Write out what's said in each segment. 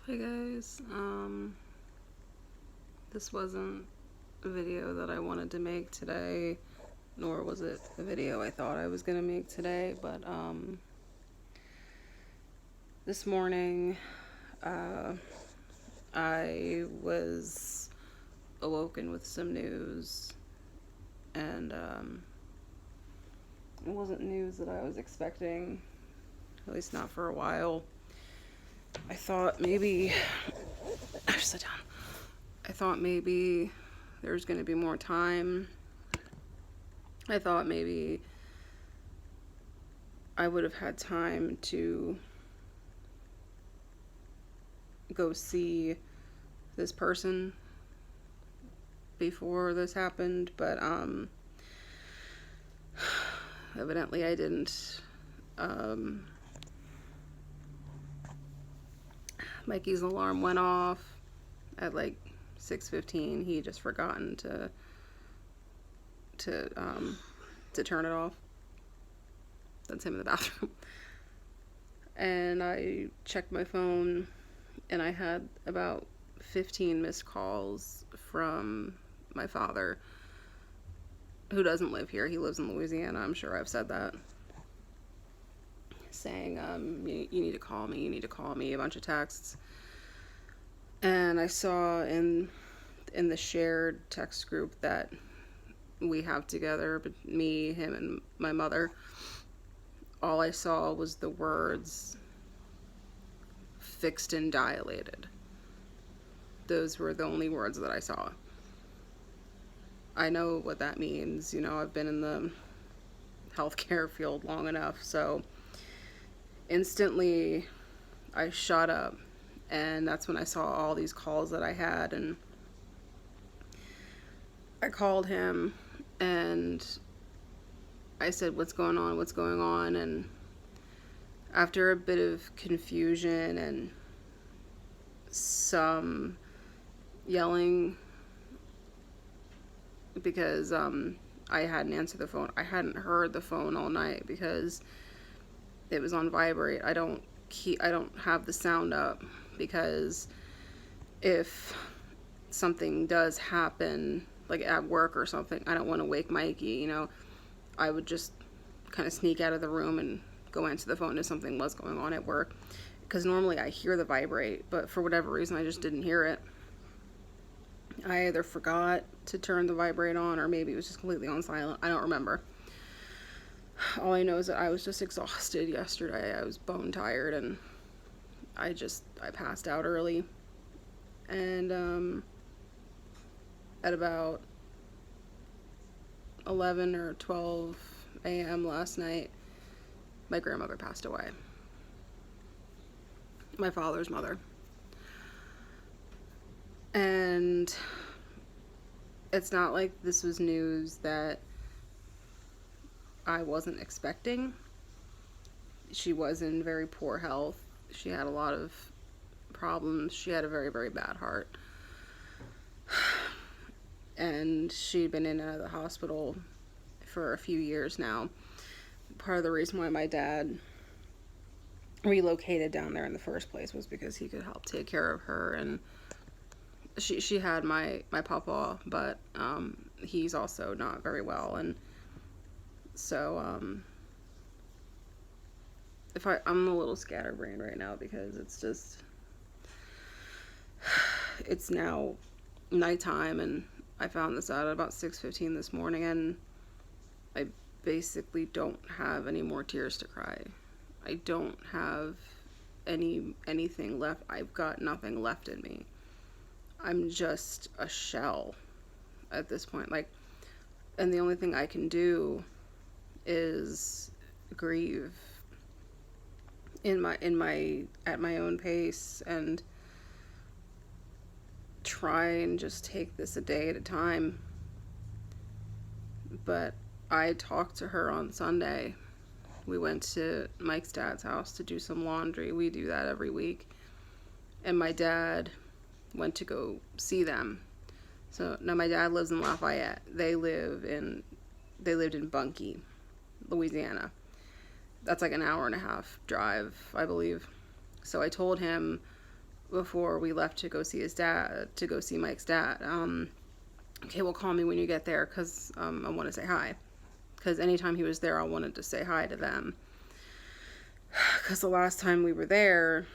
Hey guys, this wasn't a video that I wanted to make today, nor was it a video I thought I was gonna make today, but this morning, I was awoken with some news, and it wasn't news that I was expecting, at least not for a while. I thought maybe, sit down. I thought maybe there was going to be more time. I thought maybe I would have had time to go see this person before this happened, but evidently I didn't. Mikey's alarm went off at like 6:15. He just forgotten to turn it off. That's him in the bathroom. And I checked my phone, and I had about 15 missed calls from my father, who doesn't live here. He lives in Louisiana. I'm sure I've said that. Saying, you need to call me, you need to call me, a bunch of texts. And I saw in the shared text group that we have together, but me, him, and my mother, all I saw was the words fixed and dilated. Those were the only words that I saw. I know what that means. You know, I've been in the healthcare field long enough, so instantly I shut up, and that's when I saw all these calls that I had, and I called him and I said, what's going on? And after a bit of confusion and some yelling, because I hadn't answered the phone. I hadn't heard the phone all night because it was on vibrate. I don't have the sound up, because if something does happen, like at work or something, I don't want to wake Mikey, you know. I would just kind of sneak out of the room and go answer the phone if something was going on at work, because normally I hear the vibrate, but for whatever reason I just didn't hear it. I either forgot to turn the vibrate on, or maybe it was just completely on silent. I don't remember. All I know is that I was just exhausted yesterday. I was bone tired, and I passed out early. And at about 11 or 12 a.m. last night, my grandmother passed away. My father's mother. And it's not like this was news that I wasn't expecting. She was in very poor health. She had a lot of problems. She had a very, very bad heart. And she'd been in and out of the hospital for a few years now. Part of the reason why my dad relocated down there in the first place was because he could help take care of her. And she had my papa, but he's also not very well. And so I'm a little scatterbrained right now, because it's now nighttime, and I found this out at about 6:15 this morning, and I basically don't have any more tears to cry. I don't have anything left. I've got nothing left in me. I'm just a shell at this point. Like, and the only thing I can do is grieve at my own pace, and try and just take this a day at a time. But I talked to her on Sunday. We went to Mike's dad's house to do some laundry. We do that every week. And my dad went to go see them. So now my dad lives in Lafayette. They lived in Bunkie, Louisiana. That's like an hour and a half drive, I believe. So I told him before we left to go see his dad, to go see Mike's dad. Okay, well, call me when you get there, because I want to say hi. Because anytime he was there, I wanted to say hi to them. Because the last time we were there,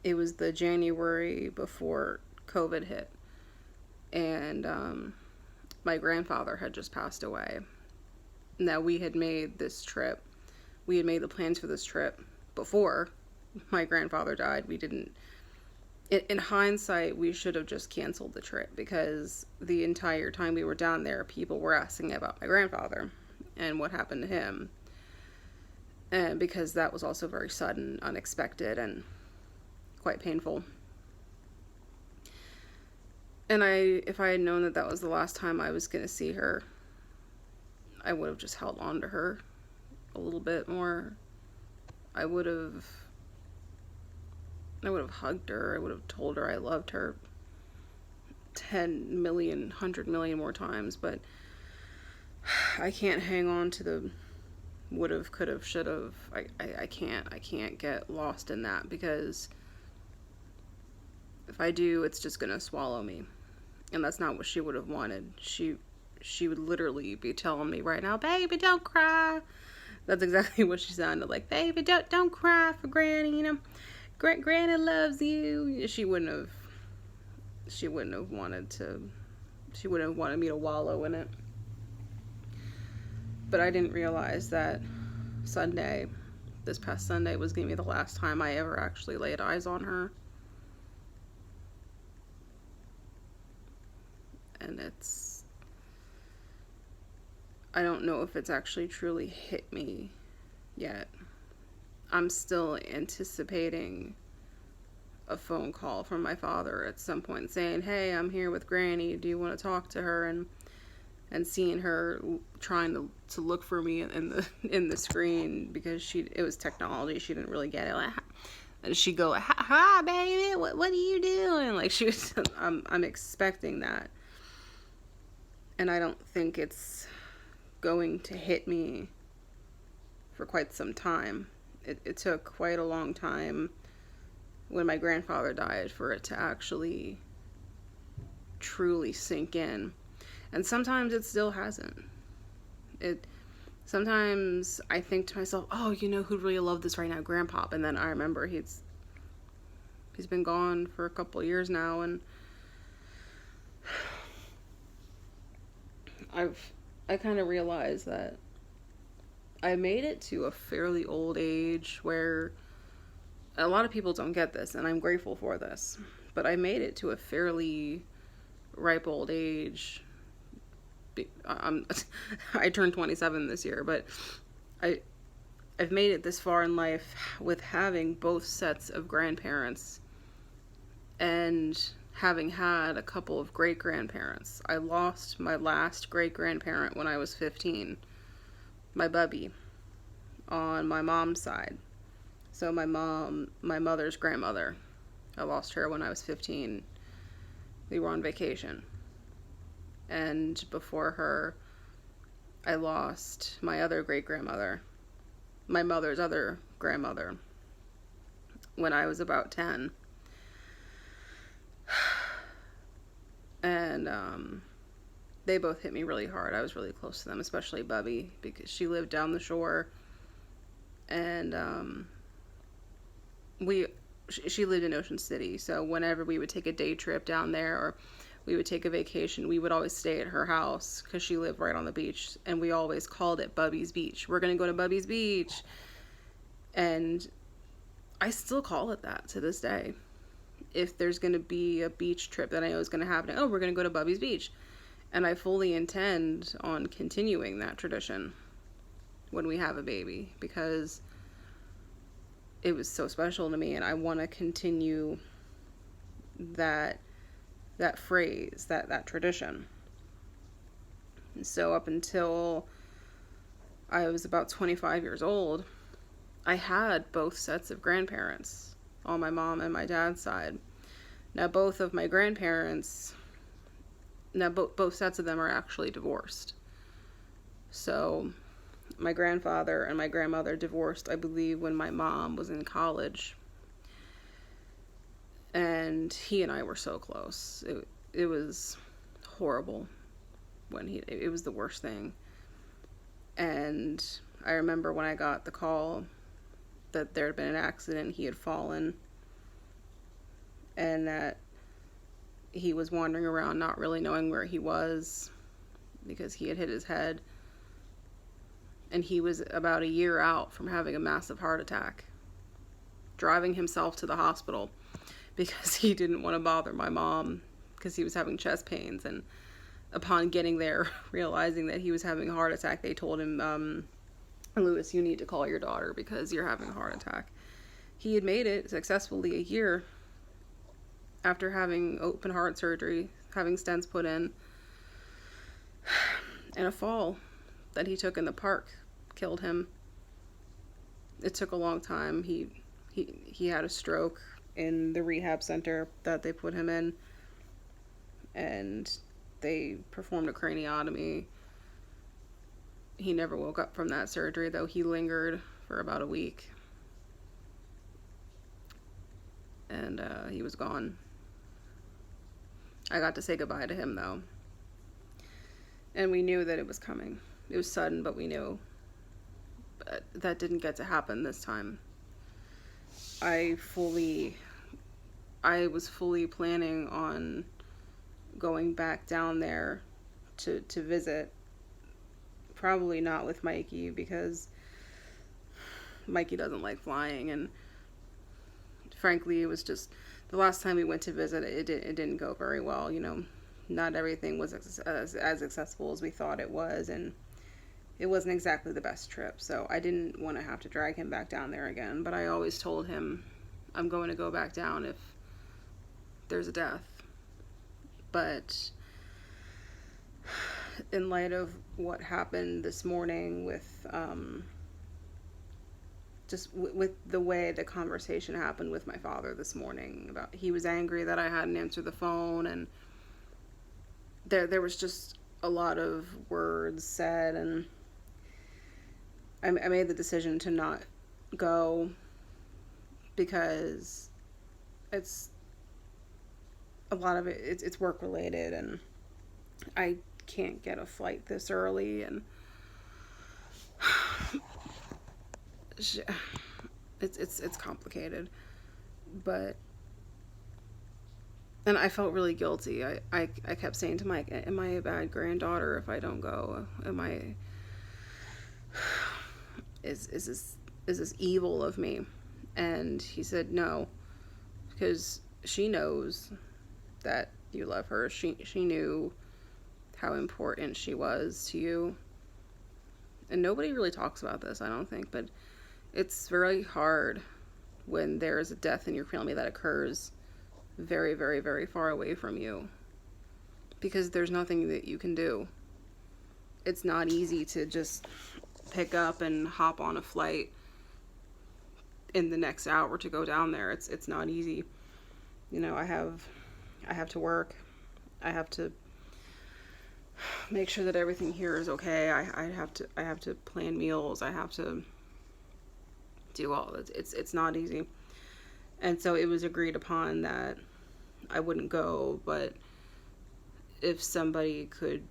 it was the January before COVID hit. And my grandfather had just passed away. Now, we had made this trip. We had made the plans for this trip before my grandfather died. We didn't. In hindsight, we should have just canceled the trip, because the entire time we were down there, people were asking about my grandfather and what happened to him. And because that was also very sudden, unexpected, and quite painful. And if I had known that that was the last time I was going to see her, I would have just held on to her a little bit more. I would have hugged her. I would have told her I loved her 10 million, 100 million more times, but I can't hang on to the would have, could have, should have. I can't get lost in that, because if I do, it's just gonna swallow me. And that's not what she would have wanted. She would literally be telling me right now, baby, don't cry. That's exactly what she sounded like. Baby, don't cry for Granny, you know. Granny loves you. She wouldn't have wanted me to wallow in it. But I didn't realize that this past Sunday, was going to be the last time I ever actually laid eyes on her. And I don't know if it's actually truly hit me yet. I'm still anticipating a phone call from my father at some point saying, hey, I'm here with Granny, do you want to talk to her? And seeing her trying to look for me in the screen, because it was technology, she didn't really get it. And she'd go, hi baby, what are you doing? Like, she was I'm expecting that. And I don't think it's going to hit me for quite some time. It took quite a long time when my grandfather died for it to actually truly sink in. And sometimes it still hasn't. Sometimes I think to myself, oh, you know who'd really love this right now? Grandpop. And then I remember he's been gone for a couple of years now, and I kind of realized that I made it to a fairly old age where a lot of people don't get this, and I'm grateful for this, but I made it to a fairly ripe old age. I turned 27 this year, but I've made it this far in life with having both sets of grandparents and having had a couple of great-grandparents. I lost my last great-grandparent when I was 15, my bubby, on my mom's side. So my mother's grandmother, I lost her when I was 15. We were on vacation. And before her, I lost my other great-grandmother, my mother's other grandmother, when I was about 10. And they both hit me really hard. I was really close to them, especially Bubby, because she lived down the shore, and she lived in Ocean City. So whenever we would take a day trip down there, or we would take a vacation, we would always stay at her house because she lived right on the beach, and we always called it Bubby's Beach. We're gonna go to Bubby's Beach, and I still call it that to this day. If there's going to be a beach trip that I know is going to happen, oh, we're going to go to Bubby's Beach. And I fully intend on continuing that tradition when we have a baby, because it was so special to me, and I want to continue that phrase, that tradition. So up until I was about 25 years old, I had both sets of grandparents on my mom and my dad's side. Now both of my grandparents, both sets of them are actually divorced. So my grandfather and my grandmother divorced, I believe, when my mom was in college. And he and I were so close. It was horrible when it was the worst thing. And I remember when I got the call that there had been an accident, he had fallen, and that he was wandering around not really knowing where he was because he had hit his head. And he was about a year out from having a massive heart attack, driving himself to the hospital because he didn't want to bother my mom because he was having chest pains. And upon getting there, realizing that he was having a heart attack, they told him, Lewis, you need to call your daughter because you're having a heart attack. He had made it successfully a year after having open heart surgery, having stents put in, and a fall that he took in the park killed him. It took a long time. He had a stroke in the rehab center that they put him in, and they performed a craniotomy. He never woke up from that surgery, though. He lingered for about a week, and he was gone. I got to say goodbye to him, though, and we knew that it was coming. It was sudden, but we knew. But that didn't get to happen this time. I was fully planning on going back down there to visit. Probably not with Mikey, because Mikey doesn't like flying, and frankly, it was just the last time we went to visit, it didn't go very well. You know, not everything was as accessible as we thought it was, and it wasn't exactly the best trip. So I didn't want to have to drag him back down there again. But I always told him, I'm going to go back down if there's a death. But in light of what happened this morning with with the way the conversation happened with my father this morning, about he was angry that I hadn't answered the phone, and there was just a lot of words said, and I made the decision to not go because it's a lot of it's work related, and I can't get a flight this early, and it's complicated. But and I felt really guilty. I kept saying to Mike, am I a bad granddaughter if I don't go? Is this evil of me? And he said no, because she knows that you love her. She knew how important she was to you. And nobody really talks about this, I don't think, but it's very hard when there is a death in your family that occurs very, very, very far away from you, because there's nothing that you can do. It's not easy to just pick up and hop on a flight in the next hour to go down there. It's not easy. You know, I have to work. I have to make sure that everything here is okay. I have to plan meals. I have to do all this. It's not easy. And so it was agreed upon that I wouldn't go, but if somebody could,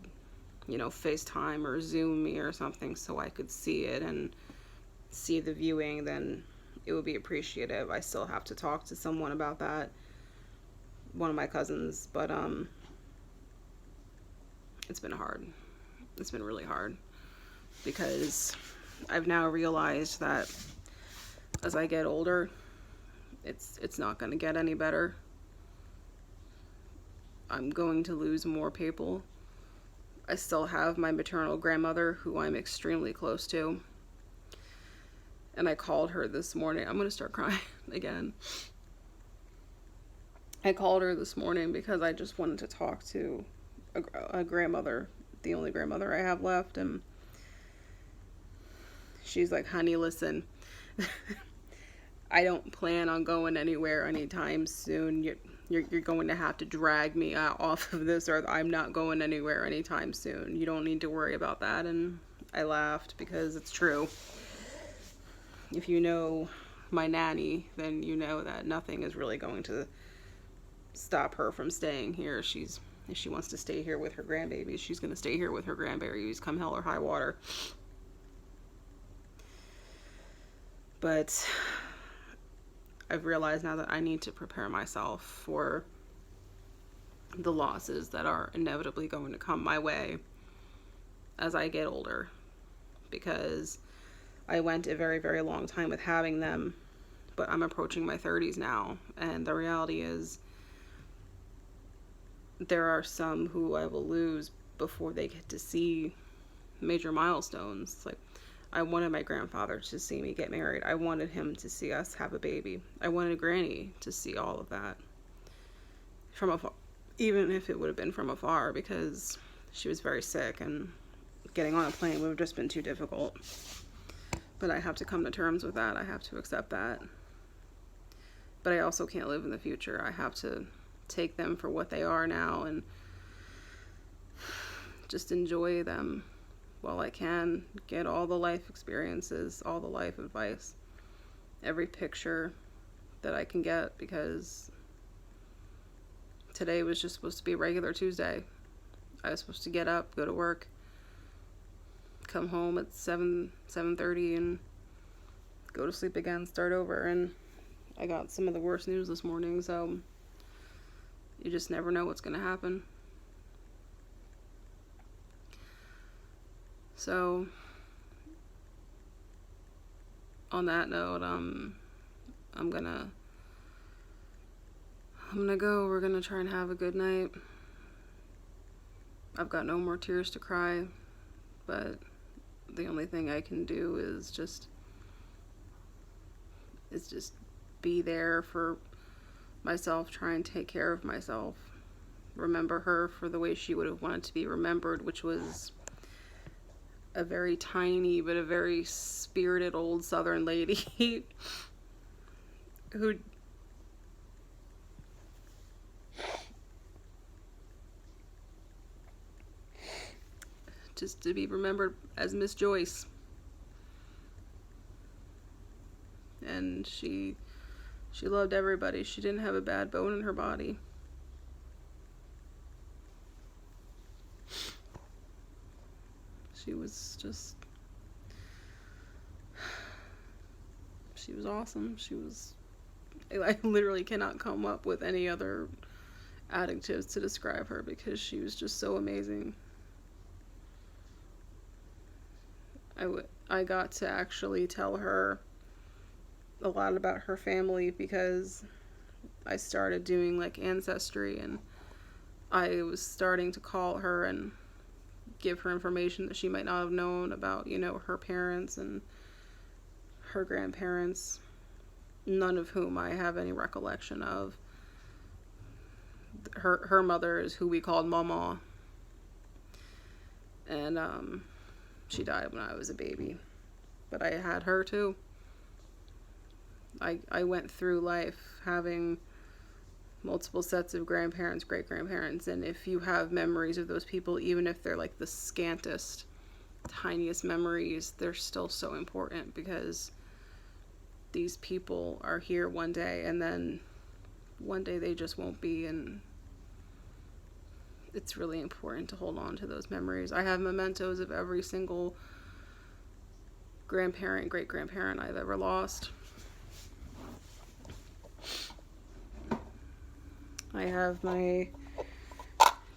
you know, FaceTime or Zoom me or something so I could see it and see the viewing, then it would be appreciative. I still have to talk to someone about that, one of my cousins, but it's been hard. It's been really hard, because I've now realized that as I get older, it's not going to get any better. I'm going to lose more people. I still have my maternal grandmother, who I'm extremely close to. And I called her this morning. I'm going to start crying again. I called her this morning because I just wanted to talk to a grandmother, the only grandmother I have left. And she's like, honey, listen, I don't plan on going anywhere anytime soon. You're going to have to drag me out off of this earth. I'm not going anywhere anytime soon. You don't need to worry about that. And I laughed because it's true. If you know my nanny, then you know that nothing is really going to stop her from staying here. If she wants to stay here with her grandbabies, she's going to stay here with her grandbabies come hell or high water. But I've realized now that I need to prepare myself for the losses that are inevitably going to come my way as I get older, because I went a very, very long time with having them, but I'm approaching my 30s now, and the reality is there are some who I will lose before they get to see major milestones. Like, I wanted my grandfather to see me get married. I wanted him to see us have a baby. I wanted Granny to see all of that from afar, even if it would have been from afar, because she was very sick and getting on a plane would have just been too difficult. But I have to come to terms with that. I have to accept that. But I also can't live in the future. I have to take them for what they are now and just enjoy them while I can, get all the life experiences, all the life advice, every picture that I can get, because today was just supposed to be a regular Tuesday. I was supposed to get up, go to work, come home at 7:30 and go to sleep again, start over, and I got some of the worst news this morning, so you just never know what's going to happen. So, on that note, I'm gonna go. We're gonna try and have a good night. I've got no more tears to cry, but the only thing I can do is just be there for myself, try and take care of myself, remember her for the way she would have wanted to be remembered, which was a very tiny but a very spirited old Southern lady who just to be remembered as Miss Joyce. And she loved everybody. She didn't have a bad bone in her body. She was awesome. I literally cannot come up with any other adjectives to describe her, because she was just so amazing. I got to actually tell her a lot about her family, because I started doing like Ancestry, and I was starting to call her and give her information that she might not have known about, her parents and her grandparents, none of whom I have any recollection of. Her mother is who we called Mama, and she died when I was a baby, but I had her too. I went through life having multiple sets of grandparents, great-grandparents, and if you have memories of those people, even if they're like the scantest, tiniest memories, they're still so important, because these people are here one day, and then one day they just won't be, and it's really important to hold on to those memories. I have mementos of every single grandparent, great-grandparent I've ever lost. I have my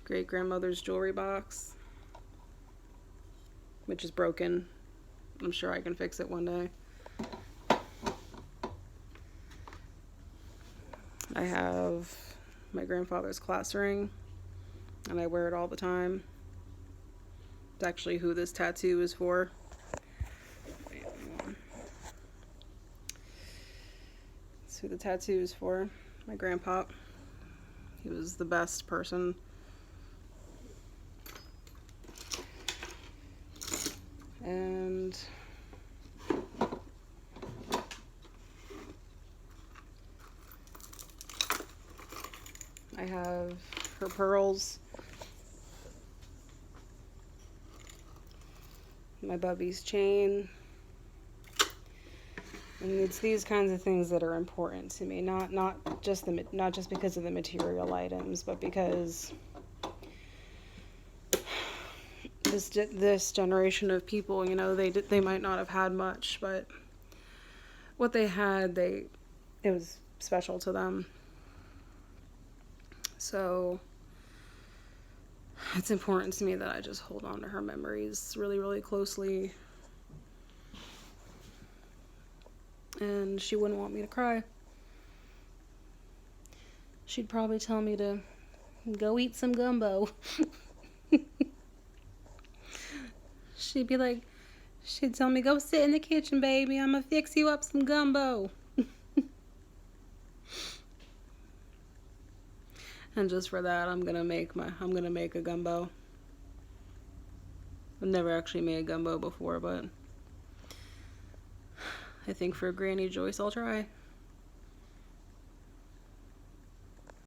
great-grandmother's jewelry box, which is broken. I'm sure I can fix it one day. I have my grandfather's class ring, and I wear it all the time. It's actually who this tattoo is for. It's who the tattoo is for. My grandpa. He was the best person. And I have her pearls, my Bubby's chain, And it's these kinds of things that are important to me, not just because of the material items, but because this generation of people, you know, they might not have had much, but what they had, it was special to them. So it's important to me that I just hold on to her memories really, really closely. And she wouldn't want me to cry. She'd probably tell me to go eat some gumbo. She'd tell me, go sit in the kitchen, baby. I'm gonna fix you up some gumbo. And just for that, I'm gonna make a gumbo. I've never actually made a gumbo before, but I think for Granny Joyce, I'll try.